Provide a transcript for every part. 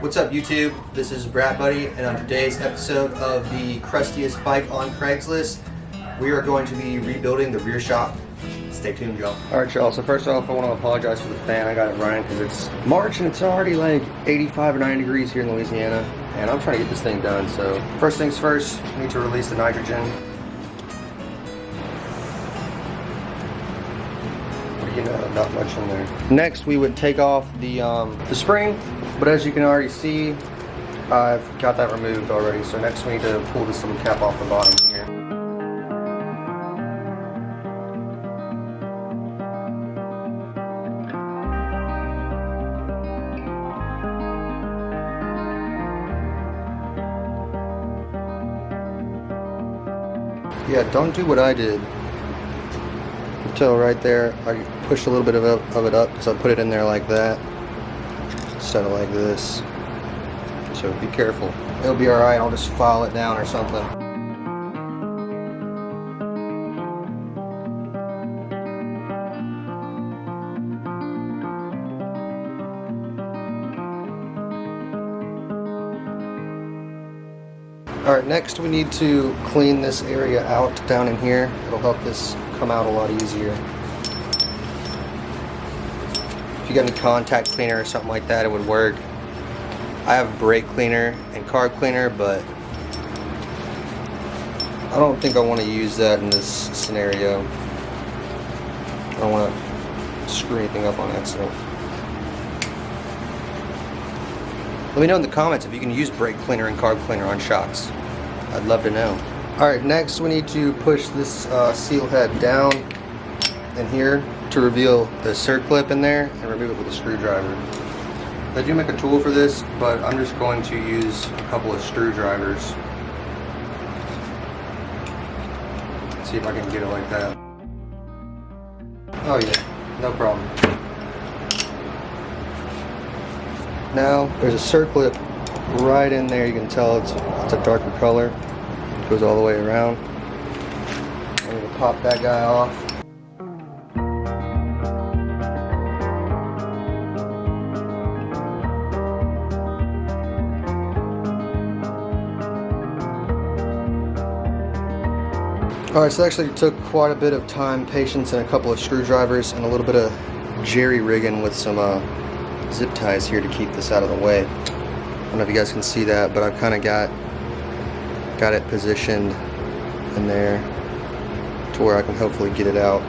What's up YouTube? This is Brad Buddy, and on today's episode of the Crustiest Bike on Craigslist, we are going to be rebuilding the rear shock. Stay tuned, y'all. Alright y'all, so first off I want to apologize for the fan. I got it running because it's March and it's already like 85 or 90 degrees here in Louisiana, and I'm trying to get this thing done. So first things first, we need to release the nitrogen. You know, not much in there. Next we would take off the spring, but as you can already see, I've got that removed already. So next we need to pull this little cap off the bottom here. Yeah, don't do what I did. Until right there, I pushed a little bit of it up, so I put it in there like that instead of like this. So be careful. It'll be alright, I'll just file it down or something. Alright, next we need to clean this area out down in here. It'll help this come out a lot easier. If you got any contact cleaner or something like that, it would work. I have brake cleaner and carb cleaner, but I don't think I want to use that in this scenario. I don't want to screw anything up on accident. Let me know in the comments if you can use brake cleaner and carb cleaner on shocks. I'd love to know. Alright, next we need to push this seal head down in here to reveal the circlip in there and remove it with a screwdriver. I do make a tool for this, but I'm just going to use a couple of screwdrivers. Let's see if I can get it like that. Oh yeah, no problem. Now there's a circlip right in there. You can tell it's a darker color. It goes all the way around. I'm going to pop that guy off. Alright, so it actually took quite a bit of time, patience, and a couple of screwdrivers and a little bit of jerry rigging with some zip ties here to keep this out of the way. I don't know if you guys can see that, but I've kind of got it positioned in there to where I can hopefully get it out.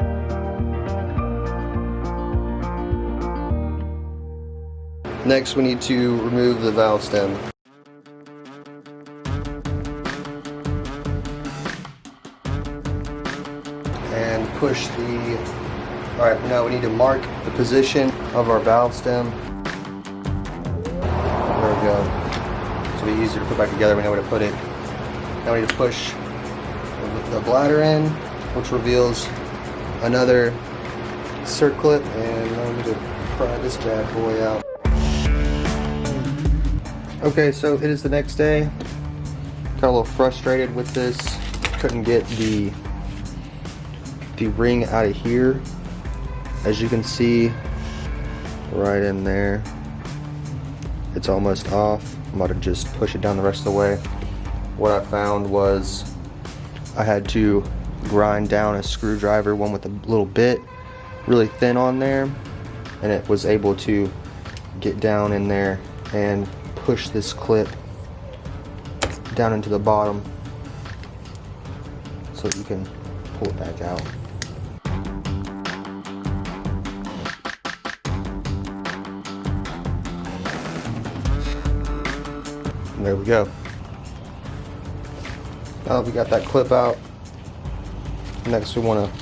Next we need to remove the valve stem. And push the... Alright, now we need to mark the position of our valve stem. There we go. This will be easier to put back together. We know where to put it. Now we need to push the bladder in, which reveals another circlip, and now we need to pry this bad boy out. Okay, so it is the next day. Got a little frustrated with this. Couldn't get the ring out of here. As you can see, right in there, it's almost off. I'm about to just push it down the rest of the way. What I found was I had to grind down a screwdriver, one with a little bit, really thin on there, and it was able to get down in there and push this clip down into the bottom so that you can pull it back out. And there we go. Now we got that clip out. Next we want to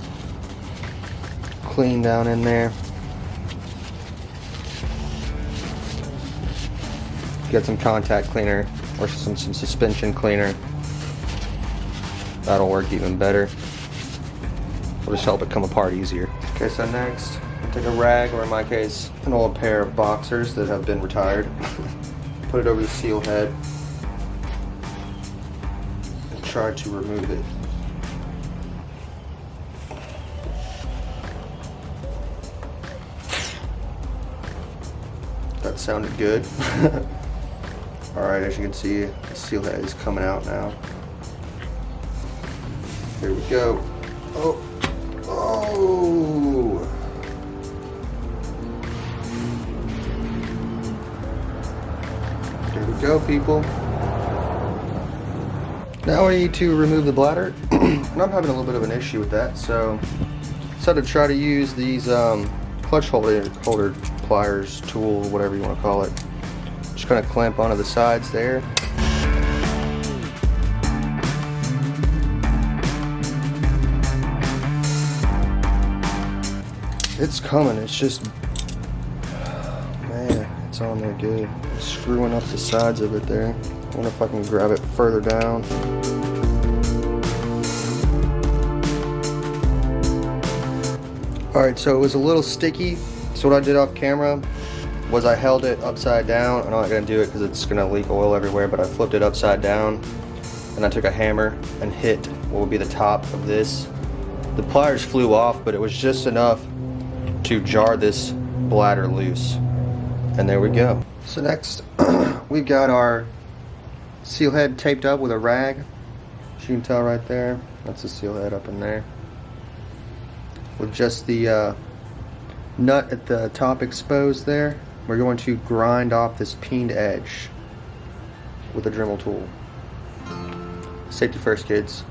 clean down in there. Get some contact cleaner or some suspension cleaner. That'll work even better. It'll just help it come apart easier. Okay, so next I'll take a rag, or in my case an old pair of boxers that have been retired. Put it over the seal head and try to remove it. That sounded good. Alright, as you can see, the seal head is coming out now. Here we go. Oh! Oh! There we go, people. Now I need to remove the bladder. And I'm having a little bit of an issue with that, so I decided to try to use these clutch holder pliers, tool, whatever you want to call it. Just kind of clamp onto the sides there. It's coming, it's just, man, it's on there good. Screwing up the sides of it there. I wonder if I can grab it further down. Alright, so it was a little sticky. So what I did off camera was I held it upside down. I'm not going to do it because it's going to leak oil everywhere, but I flipped it upside down and I took a hammer and hit what would be the top of this. The pliers flew off, but it was just enough to jar this bladder loose. And there we go. So next, we've got our seal head taped up with a rag. As you can tell right there, that's the seal head up in there. With just the nut at the top exposed there, we're going to grind off this peened edge with a Dremel tool. Safety first, kids.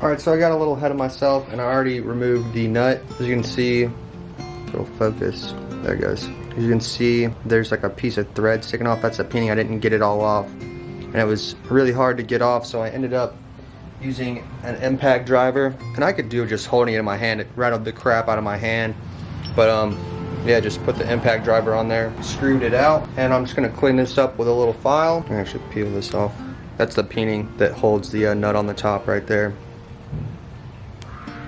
Alright, so I got a little ahead of myself and I already removed the nut. As you can see, it'll focus. There it goes. As you can see, there's like a piece of thread sticking off. That's a peening. I didn't get it all off. And it was really hard to get off, so I ended up using an impact driver. And I could do just holding it in my hand. It rattled the crap out of my hand. But yeah, just put the impact driver on there, screwed it out, and I'm just gonna clean this up with a little file. I actually peel this off. That's the peening that holds the nut on the top right there.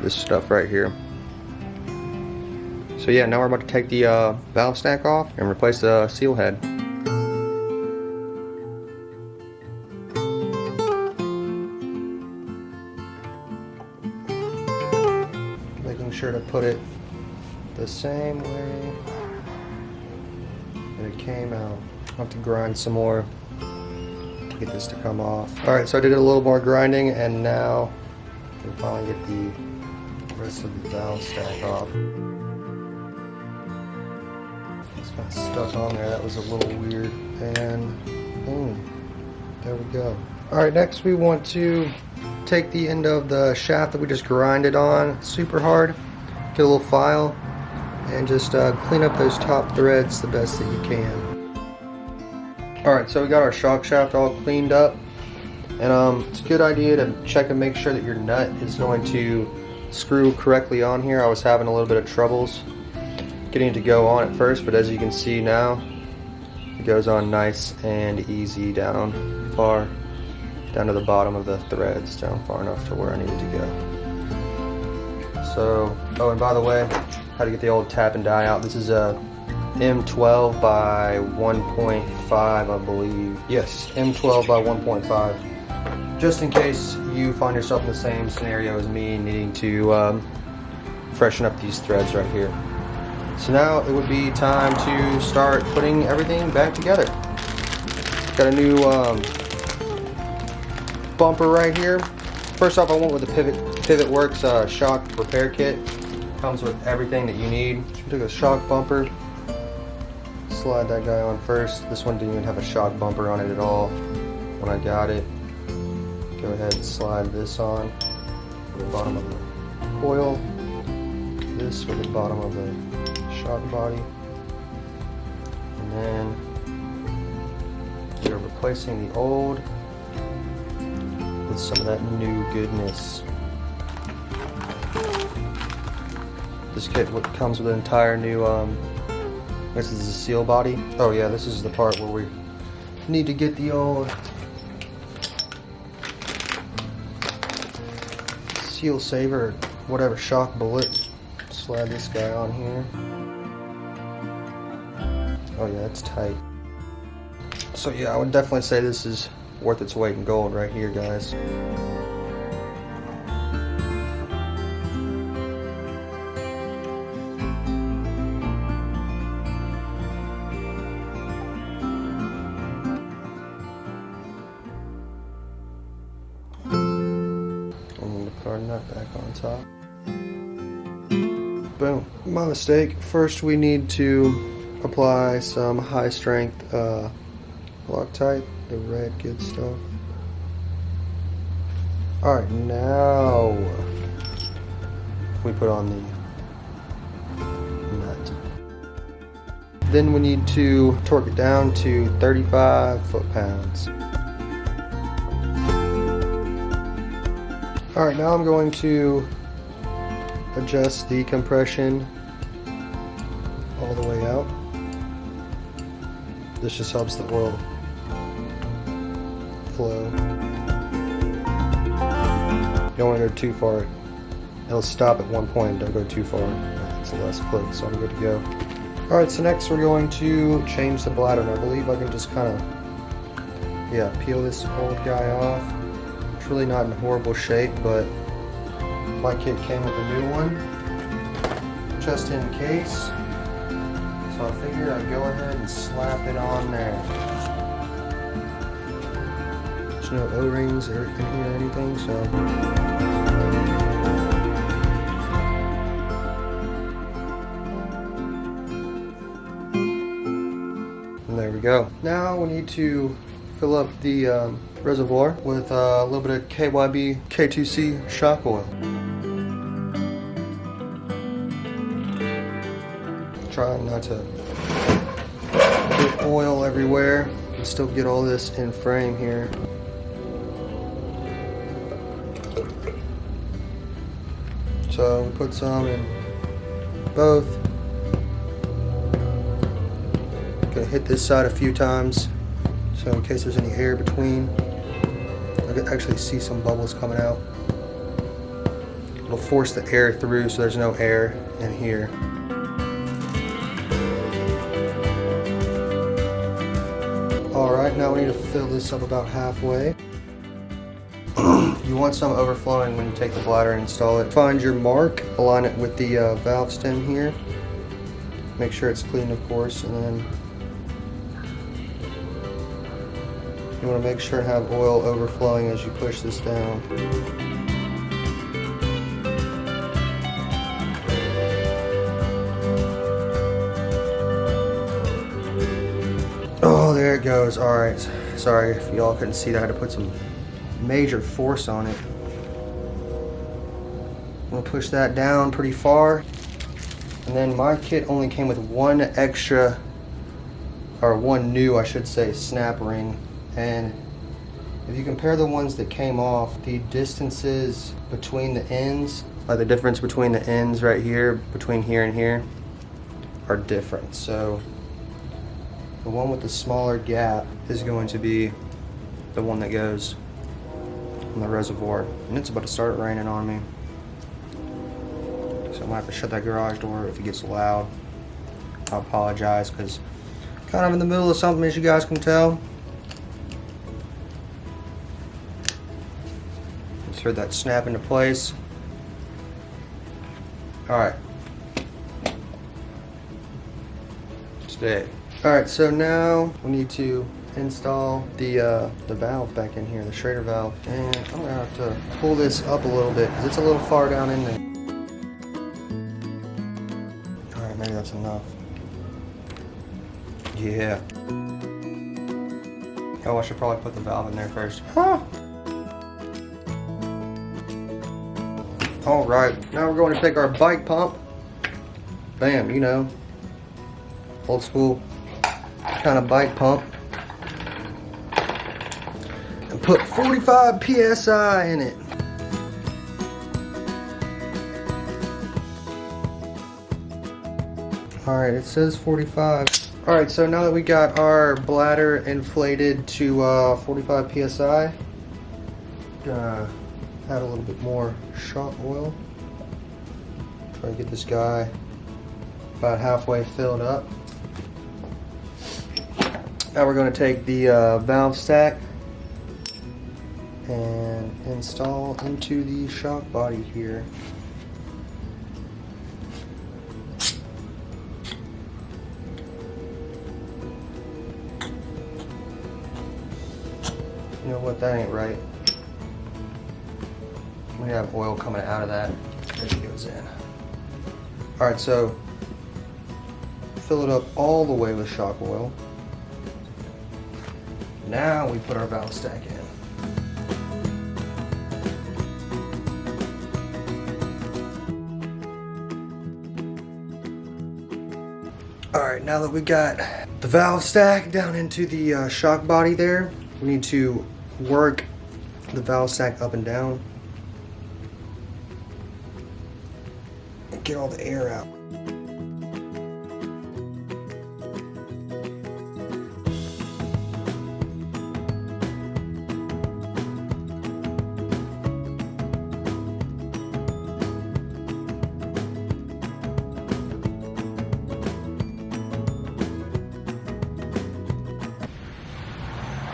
This stuff right here. So yeah, now we're about to take the valve stack off and replace the seal head. Making sure to put it the same way that it came out. I'll have to grind some more to get this to come off. Alright, so I did a little more grinding and now we can finally get the rest of the valve stack off. Got stuck on there, that was a little weird, and boom, there we go. Alright, next we want to take the end of the shaft that we just grinded on super hard, get a little file, and just clean up those top threads the best that you can. Alright, so we got our shock shaft all cleaned up, and it's a good idea to check and make sure that your nut is going to screw correctly on here. I was having a little bit of troubles getting it to go on at first, but as you can see now, it goes on nice and easy down to the bottom of the threads, down far enough to where I needed to go. So, oh, and by the way, how to get the old tap and die out. This is a M12 by 1.5, I believe. Yes, M12 by 1.5. Just in case you find yourself in the same scenario as me, needing to freshen up these threads right here. So now it would be time to start putting everything back together. Got a new bumper right here. First off, I went with the Pivot Works shock repair kit. Comes with everything that you need. So we took a shock bumper, slide that guy on first. This one didn't even have a shock bumper on it at all when I got it. Go ahead and slide this on the bottom of the coil. This with the bottom of the shock body, and then we're replacing the old with some of that new goodness. This kit comes with an entire new this is the seal body. Oh yeah, this is the part where we need to get the old seal saver, whatever, shock bullet. Slide this guy on here. Oh yeah, it's tight. So yeah, I would definitely say this is worth its weight in gold right here, guys. snap back on top. Boom. My mistake. First we need to apply some high strength Loctite, the red good stuff. Alright, now we put on the nut. Then we need to torque it down to 35 foot-pounds. Alright, now I'm going to adjust the compression all the way out. This just helps the oil flow. You don't want to go too far. It'll stop at one point, don't go too far. It's less click, so I'm good to go. Alright, so next we're going to change the bladder, and I believe I can just kind of, peel this old guy off. It's really not in horrible shape, but my kit came with a new one, just in case. So I figured I'd go ahead and slap it on there. There's no O-rings or anything, so. And there we go. Now we need to fill up the reservoir with a little bit of KYB K2C shock oil. Trying not to get oil everywhere and still get all this in frame here. So we put some in both. Gonna hit this side a few times, so in case there's any air between. I can actually see some bubbles coming out. It'll force the air through so there's no air in here. Alright, now we need to fill this up about halfway. You want some overflowing when you take the bladder and install it. Find your mark, align it with the valve stem here. Make sure it's clean, of course, and then you want to make sure to have oil overflowing as you push this down. Oh, there it goes. Alright, sorry if y'all couldn't see that. I had to put some major force on it. I'm going to push that down pretty far. And then my kit only came with one new, I should say, snap ring. And if you compare the ones that came off, the distances between the ends, like the difference between the ends right here, between here and here, are different. So the one with the smaller gap is going to be the one that goes in the reservoir. And it's about to start raining on me. So I might have to shut that garage door if it gets loud. I apologize, because I'm kind of in the middle of something, as you guys can tell. Just heard that snap into place. Alright. Stay. Alright, so now we need to install the valve back in here, the Schrader valve. And I'm going to have to pull this up a little bit because it's a little far down in there. Alright, maybe that's enough. Yeah. Oh, I should probably put the valve in there first. Huh. Alright, now we're going to take our bike pump. Bam, you know, old school kind of bike pump, and put 45 psi in it. Alright, it says 45. Alright, so now that we got our bladder inflated to 45 psi, gonna add a little bit more shock oil. Try to get this guy about halfway filled up. Now we're going to take the valve stack and install into the shock body here. You know what, that ain't right. We have oil coming out of that as it goes in. All right, so fill it up all the way with shock oil. Now we put our valve stack in. All right, now that we got the valve stack down into the shock body there, we need to work the valve stack up and down and get all the air out.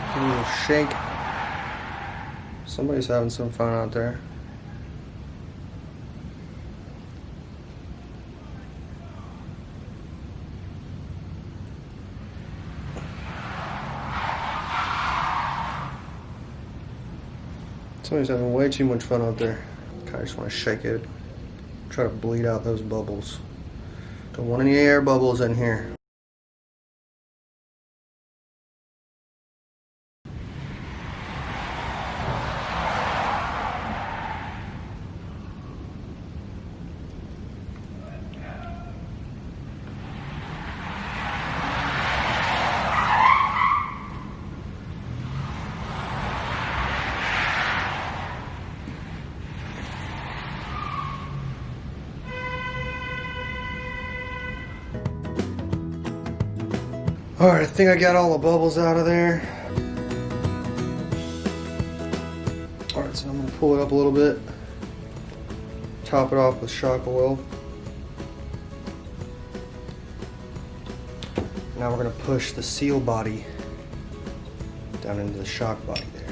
A little shake. Somebody's having some fun out there. Somebody's having way too much fun out there. I just want to shake it. Try to bleed out those bubbles. Don't want any air bubbles in here. Alright, I think I got all the bubbles out of there. Alright, so I'm going to pull it up a little bit. Top it off with shock oil. Now we're going to push the seal body down into the shock body there.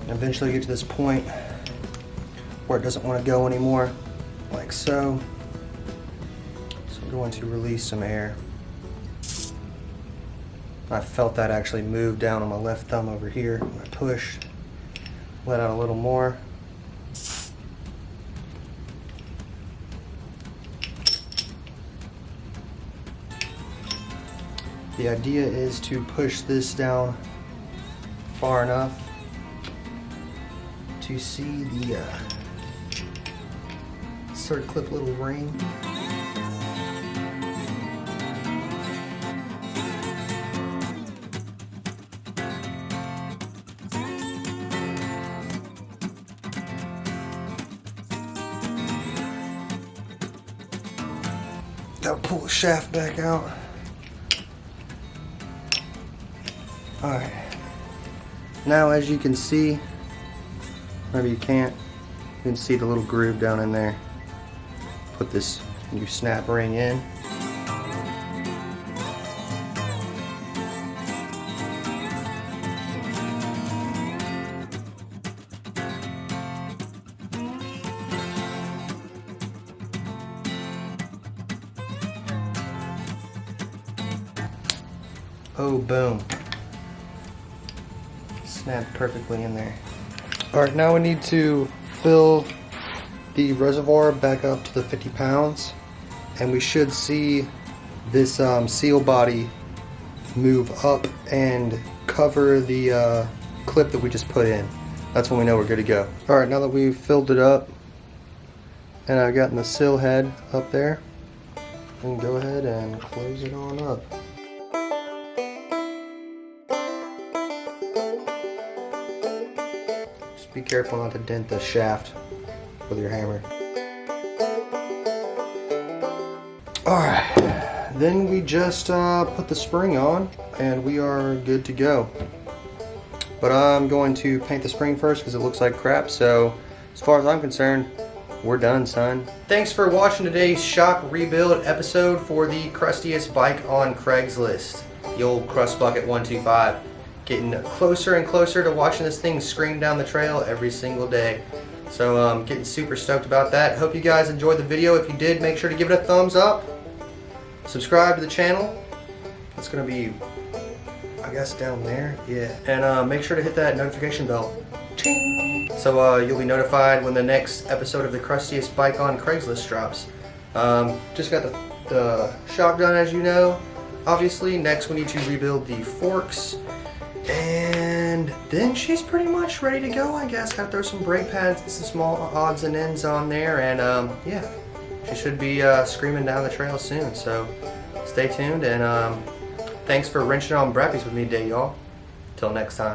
Eventually get to this point where it doesn't want to go anymore, like so. So I'm going to release some air. I felt that actually move down on my left thumb over here. I pushed, let out a little more. The idea is to push this down far enough to see the circuit clip little ring. That'll pull the shaft back out. Alright. Now as you can see, maybe you can't, you can see the little groove down in there. Put this new snap ring in. Oh, boom. Snapped perfectly in there. Alright, now we need to fill the reservoir back up to the 50 pounds, and we should see this seal body move up and cover the clip that we just put in. That's when we know we're good to go. Alright, now that we've filled it up and I've gotten the seal head up there, we can go ahead and close it on up. Be careful not to dent the shaft with your hammer. Alright, then we just put the spring on and we are good to go. But I'm going to paint the spring first because it looks like crap, so as far as I'm concerned, we're done, son. Thanks for watching today's shock rebuild episode for the crustiest bike on Craigslist, the old Crust Bucket 125. getting closer and closer to watching this thing scream down the trail every single day. So getting super stoked about that. Hope you guys enjoyed the video. If you did, make sure to give it a thumbs up. Subscribe to the channel. It's gonna be, I guess, down there. Yeah. And make sure to hit that notification bell. Ching! So you'll be notified when the next episode of the Crustiest Bike on Craigslist drops. Just got the shop done, as you know. Obviously, next we need to rebuild the forks. And then she's pretty much ready to go, I guess. Gotta throw some brake pads and some small odds and ends on there. And yeah, she should be screaming down the trail soon. So stay tuned, and thanks for wrenching on brappies with me today, y'all. Till next time.